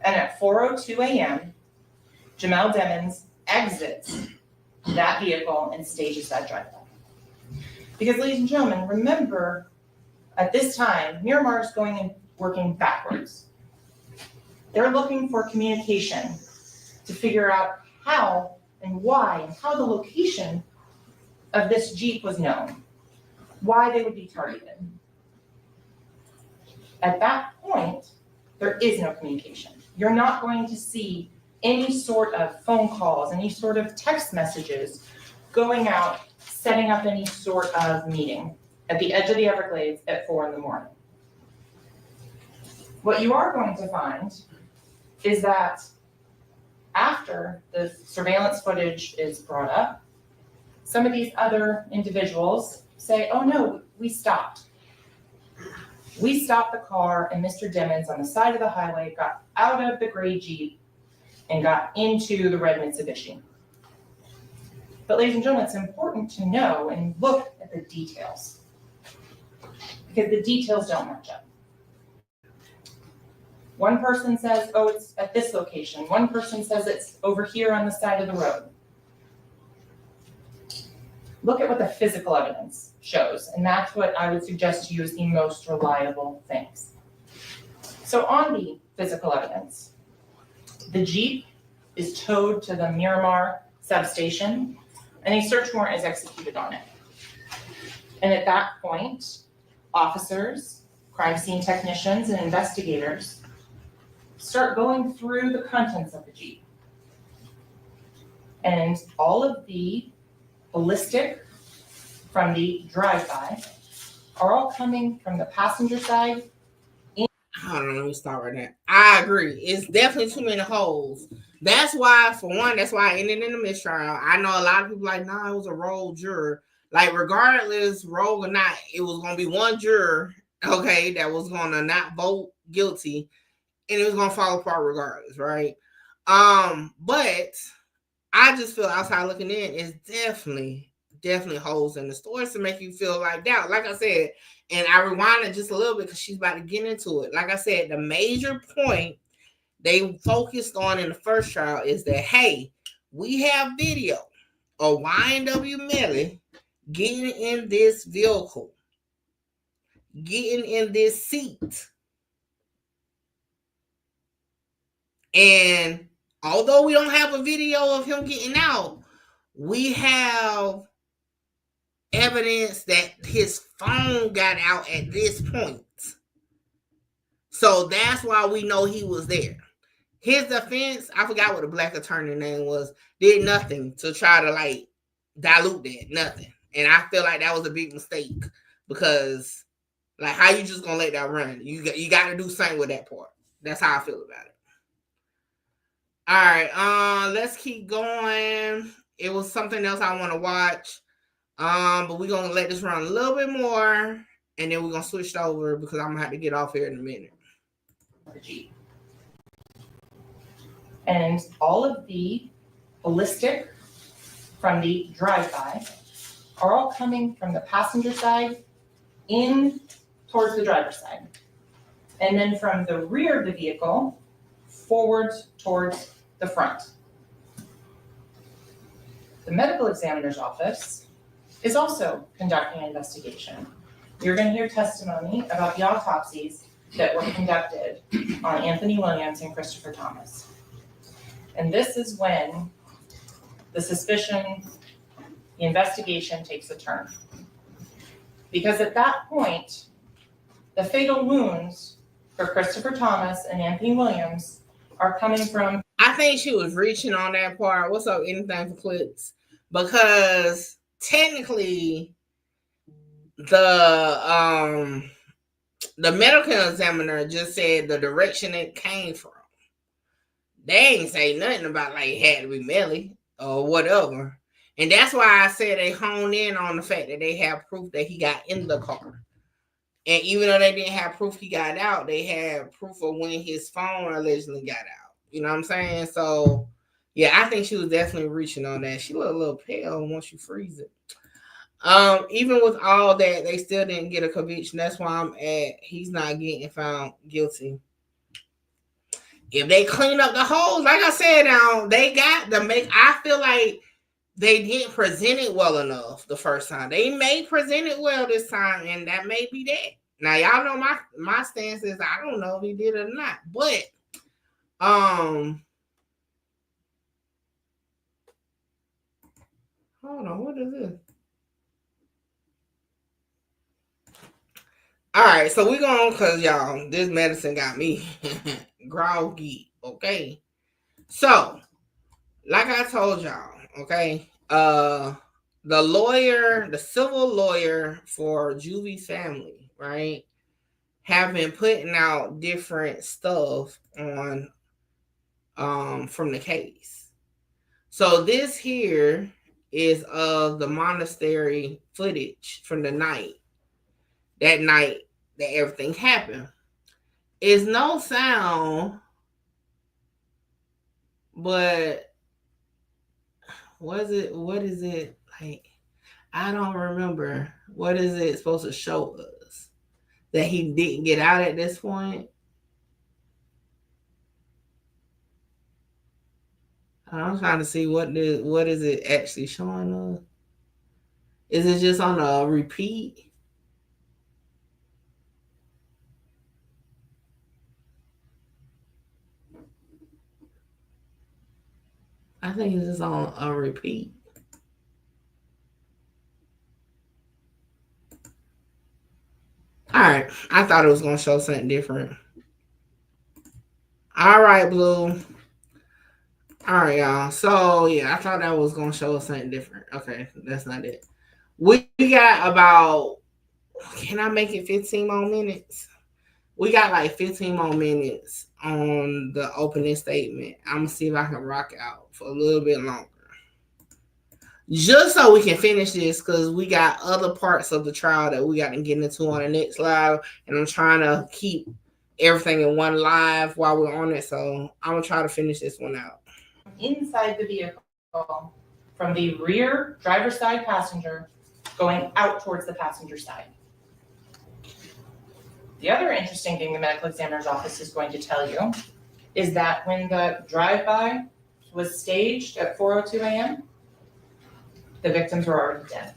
And at 4:02 a.m., Jamel Demons exits that vehicle and stages that drive-by. Because, ladies and gentlemen, remember, at this time, Miramar is going and working backwards. They're looking for communication to figure out how and why and how the location of this Jeep was known, why they would be targeted. At that point, there is no communication. You're not going to see any sort of phone calls, any sort of text messages going out, setting up any sort of meeting at the edge of the Everglades at 4 a.m. What you are going to find is that after the surveillance footage is brought up, some of these other individuals say, oh no, we stopped. We stopped the car and Mr. Dimmons on the side of the highway got out of the gray Jeep and got into the red Mitsubishi. But ladies and gentlemen, it's important to know and look at the details because the details don't match up. One person says, oh, it's at this location. One person says it's over here on the side of the road. Look at what the physical evidence shows, and that's what I would suggest to you as the most reliable things. So on the physical evidence, the Jeep is towed to the Miramar substation, and a search warrant is executed on it. And at that point, officers, crime scene technicians, and investigators start going through the contents of the Jeep. And all of the ballistic from the drive-by are all coming from the passenger side. Hold on, let me stop right there. I agree. It's definitely too many holes. That's why, for one, that's why I ended in a mistrial. I know a lot of people like, nah, it was a rogue juror. Like, regardless, rogue or not, it was going to be one juror, okay, that was going to not vote guilty, and it was going to fall apart regardless, right? But I just feel outside looking in is definitely holes in the stories to make you feel like doubt. Like I said, and I rewinded just a little bit because she's about to get into it. Like I said, the major point they focused on in the first trial is that, hey, we have video of YNW Melly getting in this vehicle, getting in this seat. And although we don't have a video of him getting out, we have evidence that his phone got out at this point. So that's why we know he was there. His defense, I forgot what the black attorney name was, did nothing to try to like dilute that, nothing. And I feel like that was a big mistake because like how you just gonna let that run? You got to do something with that part. That's how I feel about it. All right, let's keep going. It was something else I want to watch. But we're gonna let this run a little bit more, and then we're gonna switch it over because I'm gonna have to get off here in a minute. And all of the ballistic from the drive-by are all coming from the passenger side in towards the driver's side. And then from the rear of the vehicle forward towards the front. The medical examiner's office is also conducting an investigation. You're going to hear testimony about the autopsies that were conducted on Anthony Williams and Christopher Thomas. And this is when the suspicion, the investigation takes a turn. Because at that point, the fatal wounds for Christopher Thomas and Anthony Williams are coming from... I think she was reaching on that part. What's up, anything for clicks? Because technically, the medical examiner just said the direction it came from. They ain't say nothing about like it had to be Melly or whatever. And that's why I said they honed in on the fact that they have proof that he got in the car. And even though they didn't have proof he got out, they had proof of when his phone allegedly got out. You know what I'm saying? So, yeah, I think she was definitely reaching on that. She looked a little pale once you freeze it. Even with all that, they still didn't get a conviction. That's why I'm at he's not getting found guilty. If they clean up the holes, like I said, now they got to make. I feel like they didn't present it well enough the first time. They may present it well this time, and that may be that. Now, y'all know my stance is I don't know if he did it or not, but hold on, what is this? All right, so we going, because y'all, this medicine got me groggy, okay? So, like I told y'all, okay, the lawyer, the civil lawyer for Juvy's family, right, have been putting out different stuff on from the case. So this here is of the monastery footage from the night that everything happened. It's no sound, but what is it like? I don't remember. What is it supposed to show us? That he didn't get out at this point? I'm trying to see what is it actually showing us? Is it just on a repeat? I think it's just on a repeat. All right. I thought it was going to show something different. All right, Blue. All right, y'all. So, yeah, I thought that was going to show us something different. Okay, that's not it. We got about, can I make it 15 more minutes? We got like 15 more minutes on the opening statement. I'm going to see if I can rock out for a little bit longer. Just so we can finish this, because we got other parts of the trial that we got to get into on the next live. And I'm trying to keep everything in one live while we're on it. So I'm going to try to finish this one out. Inside the vehicle from the rear driver's side passenger going out towards the passenger side. The other interesting thing the medical examiner's office is going to tell you is that when the drive-by was staged at 4:02 a.m., the victims were already dead.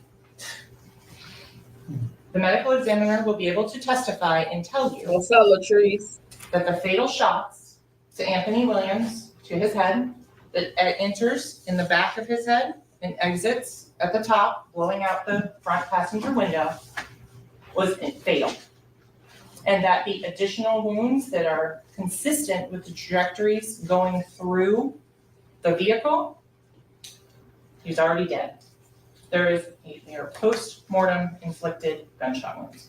The medical examiner will be able to testify and tell you that the fatal shots to Anthony Williams, to his head, that enters in the back of his head and exits at the top, blowing out the front passenger window, was fatal. And that the additional wounds that are consistent with the trajectories going through the vehicle, he's already dead. They are post-mortem inflicted gunshot wounds.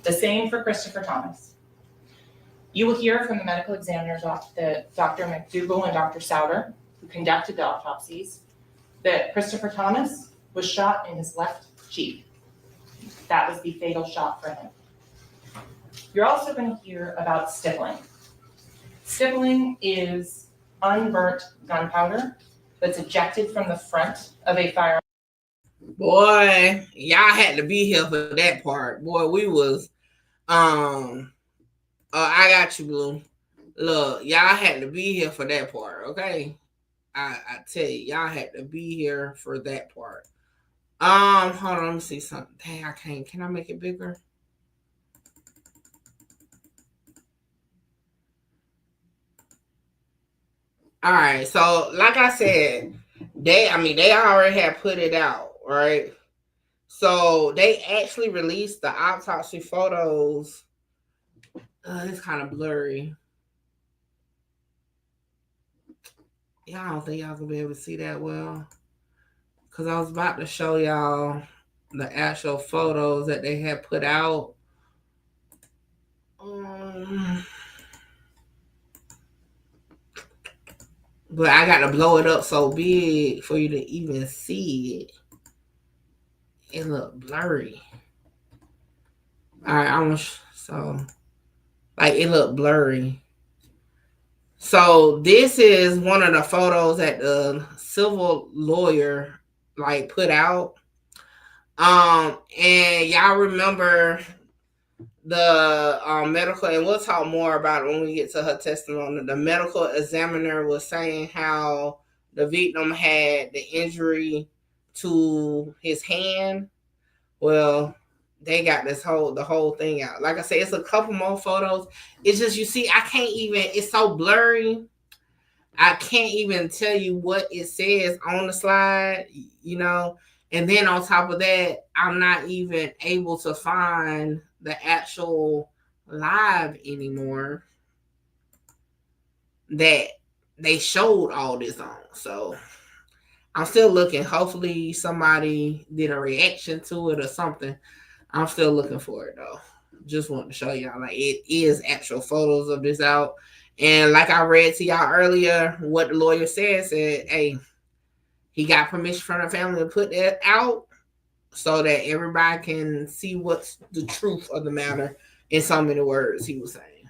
The same for Christopher Thomas. You will hear from the medical examiners, Dr. McDougall and Dr. Souter, who conducted the autopsies, that Christopher Thomas was shot in his left cheek. That was the fatal shot for him. You're also going to hear about stippling. Stippling is unburnt gunpowder that's ejected from the front of a firearm. Boy, y'all had to be here for that part. Boy, we was I got you, Blue. Look, y'all had to be here for that part, okay? I tell you, y'all had to be here for that part. Hold on, let me see something. Dang, I can't. Can I make it bigger? All right, so like I said, they already had put it out, right? So they actually released the autopsy photos. It's kind of blurry. Yeah, I don't think y'all gonna be able to see that well, because I was about to show y'all the actual photos that they had put out. But I got to blow it up so big for you to even see it. It looked blurry. All right, it looked blurry. So this is one of the photos that the civil lawyer put out. And y'all remember the medical, and we'll talk more about it when we get to her testimony. The medical examiner was saying how the victim had the injury to his hand. Well, they got the whole thing out. Like I said, it's a couple more photos. It's just, you see, I can't even, it's so blurry. I can't even tell you what it says on the slide, you know. And then on top of that, I'm not even able to find the actual live anymore that they showed all this on. So I'm still looking. Hopefully somebody did a reaction to it or something. I'm still looking for it though. Just want to show y'all, like, it is actual photos of this out. And like I read to y'all earlier, what the lawyer said, hey, he got permission from the family to put that out so that everybody can see what's the truth of the matter, in so many words he was saying.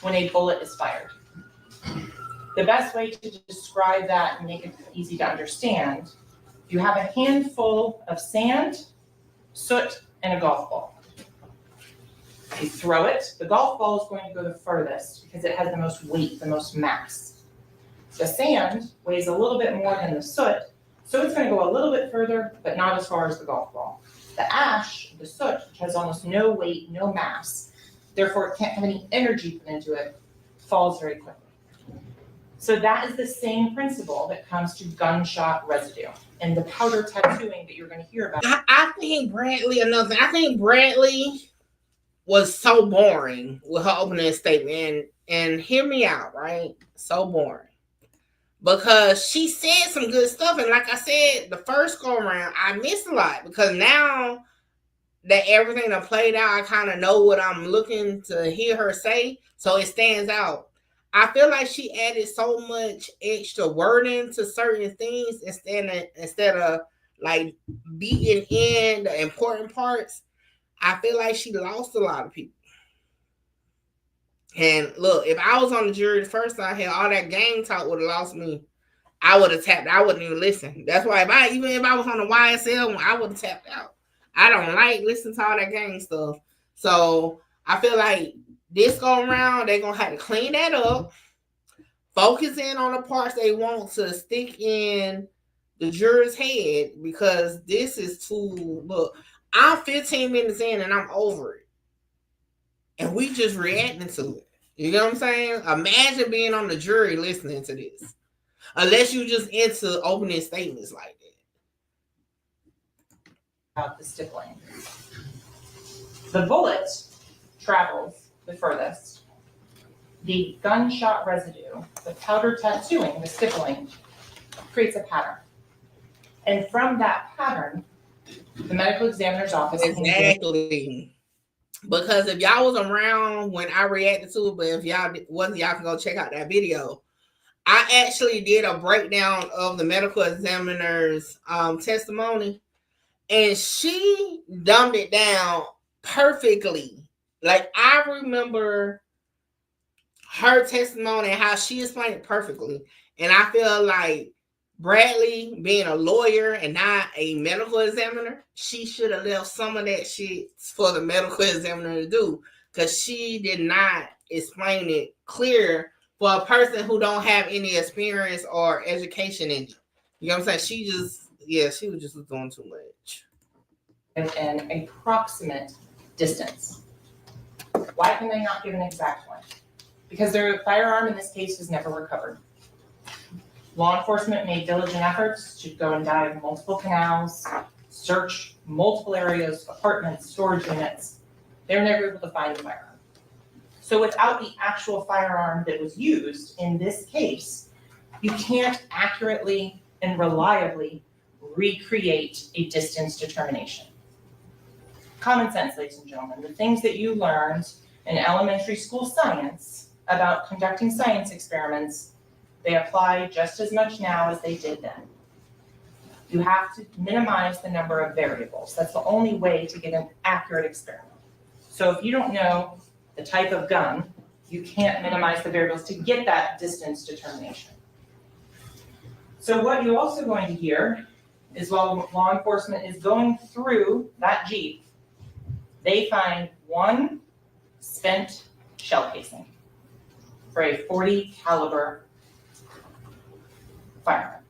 When a bullet is fired. The best way to describe that and make it easy to understand, you have a handful of sand, soot, and a golf ball. You throw it, the golf ball is going to go the furthest because it has the most weight, the most mass. The sand weighs a little bit more than the soot, so it's going to go a little bit further, but not as far as the golf ball. The ash, the soot, which has almost no weight, no mass, therefore it can't have any energy put into it, falls very quickly. So that is the same principle that comes to gunshot residue and the powder tattooing that you're going to hear about. I think Bradley, another thing, I think Bradley was so boring with her opening statement. And hear me out, right? So boring. Because she said some good stuff. And like I said, the first go around, I missed a lot. Because now that everything that played out, I kind of know what I'm looking to hear her say. So it stands out. I feel like she added so much extra wording to certain things instead of like beating in the important parts. I feel like she lost a lot of people. And look, if I was on the jury the first time, hell, all that gang talk would have lost me. I would have tapped. I wouldn't even listen. That's why even if I was on the YSL one, I would have tapped out. I don't like listening to all that gang stuff. So I feel like this go around, they're gonna have to clean that up. Focus in on the parts they want to stick in the juror's head, because this is too, look, I'm 15 minutes in and I'm over it. And we just reacting to it. You know what I'm saying? Imagine being on the jury listening to this. Unless you just into opening statements like that. About the stippling. The bullet travels the furthest. The gunshot residue, the powder tattooing, the stippling, creates a pattern. And from that pattern, the medical examiner's office. Exactly. Because if y'all was around when I reacted to it, but if y'all wasn't, y'all can go check out that video. I actually did a breakdown of the medical examiner's testimony, and she dumbed it down perfectly. Like, I remember her testimony and how she explained it perfectly. And I feel like Bradley, being a lawyer and not a medical examiner, she should have left some of that shit for the medical examiner to do, because she did not explain it clear for a person who don't have any experience or education in it. You know what I'm saying? She was just doing too much. An approximate distance. Why can they not give an exact one? Because their firearm in this case was never recovered. Law enforcement made diligent efforts to go and dive multiple canals, search multiple areas, apartments, storage units. They were never able to find the firearm. So without the actual firearm that was used in this case, you can't accurately and reliably recreate a distance determination. Common sense, ladies and gentlemen, the things that you learned in elementary school science about conducting science experiments, they apply just as much now as they did then. You have to minimize the number of variables. That's the only way to get an accurate experiment. So if you don't know the type of gun, you can't minimize the variables to get that distance determination. So what you're also going to hear is, while law enforcement is going through that Jeep, they find one spent shell casing for a .40 caliber firearm.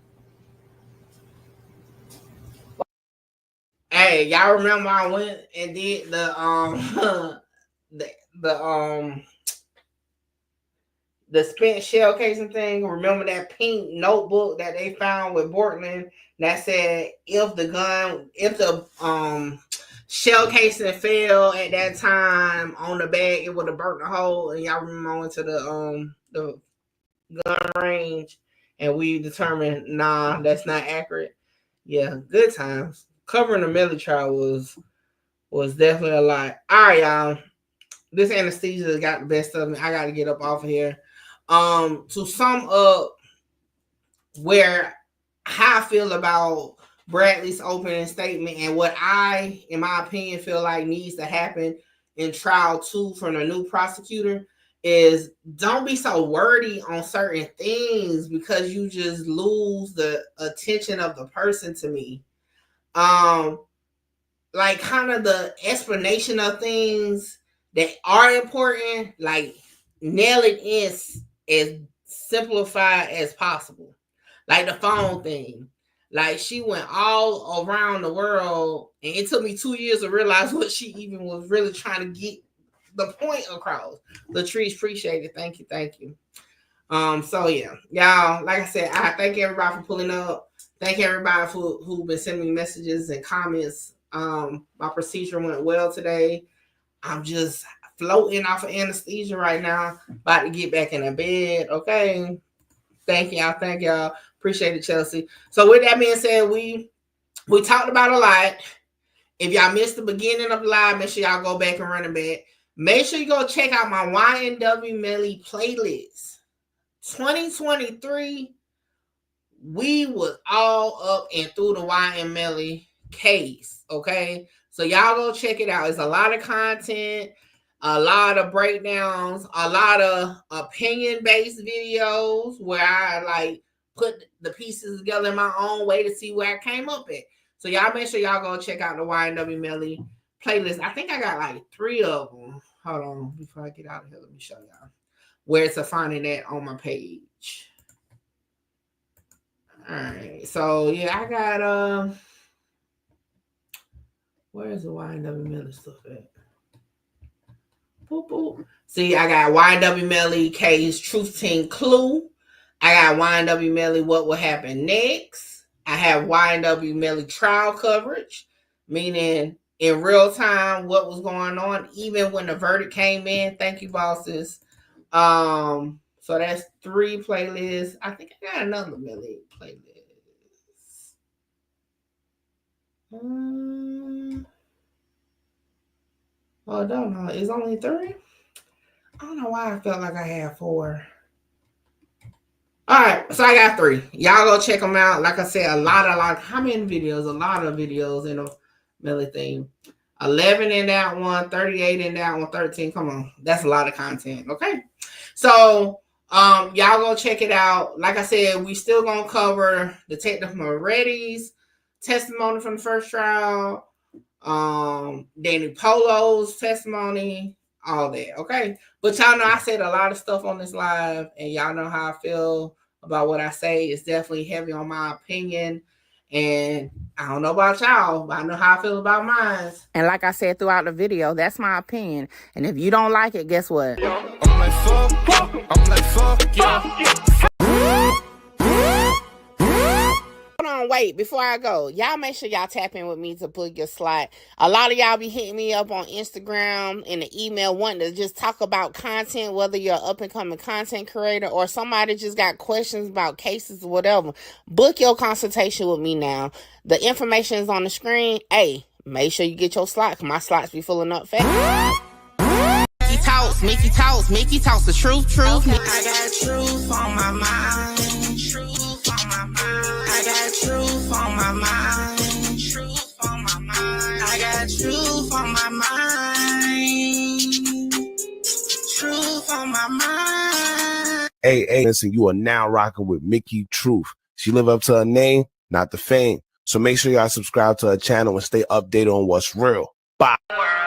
Hey, y'all remember I went and did the the spent shell casing thing? Remember that pink notebook that they found with Bortland that said if the shell casing fell at that time on the bag, it would have burnt the hole. And y'all remember I went to the gun range and we determined, nah, that's not accurate. Yeah, good times. Covering the Melly trial was definitely a lot. All right, y'all. This anesthesia got the best of me. I got to get up off of here. To sum up how I feel about Bradley's opening statement and what I, in my opinion, feel like needs to happen in trial 2 from the new prosecutor is don't be so wordy on certain things because you just lose the attention of the person to me. Like kind of the explanation of things that are important, like nail it in as simplified as possible. Like the phone thing. Like she went all around the world and it took me 2 years to realize what she even was really trying to get the point across. Latrice, appreciate it. Thank you. So yeah, y'all, like I said, I thank everybody for pulling up. Thank everybody who've been sending me messages and comments. My procedure went well today. I'm just floating off of anesthesia right now. About to get back in the bed. Okay. Thank y'all. Appreciate it, Chelsea. So with that being said, we talked about a lot. If y'all missed the beginning of the live, make sure y'all go back and run it back. Make sure you go check out my YNW Melly playlist. 2023, we was all up and through the YN Melly case, okay? So y'all go check it out. It's a lot of content, a lot of breakdowns, a lot of opinion-based videos where I like put the pieces together in my own way to see where I came up at. So y'all make sure y'all go check out the YNW Melly playlist. I think I got like 3 of them. Hold on, before I get out of here, let me show y'all where to finding that on my page. All right, so yeah, I got where's the YNW Melly stuff at? Boop, boop. See, I got YNW Melly case Truth Team Clue. I got YNW Melly What Will Happen Next. I have YNW Melly trial coverage, meaning in real time what was going on, even when the verdict came in. Thank you, bosses. So that's 3 playlists. I think I got another Melly playlist. Oh, I don't know. It's only 3? I don't know why I felt like I had 4. All right, so I got 3. Y'all go check them out. Like I said, a lot. How many videos? A lot of videos in a Melly thing. 11 in that one, 38 in that one, 13. Come on, that's a lot of content. Okay, so y'all go check it out. Like I said, we still gonna cover Detective Moretti's testimony from the first trial, Danny Polo's testimony, all that. Okay, but y'all know I said a lot of stuff on this live, and y'all know how I feel about what I say. It's definitely heavy on my opinion. And I don't know about y'all, but I know how I feel about mine. And like I said throughout the video, that's my opinion. And if you don't like it, guess what? I'm like, fuck, yeah. Hold on, wait, before I go, y'all make sure y'all tap in with me to book your slot. A lot of y'all be hitting me up on Instagram and the email wanting to just talk about content, whether you're an up-and-coming content creator or somebody just got questions about cases or whatever. Book your consultation with me now. The information is on the screen. Hey, make sure you get your slot, because my slots be filling up fast. Mickey talks the truth. Okay. I got truth on my mind. I got truth on my mind. I got truth on my mind. Truth on my mind. Hey, listen, you are now rocking with Mickey Truth. She live up to her name, not the fame. So make sure y'all subscribe to her channel and stay updated on what's real. Bye.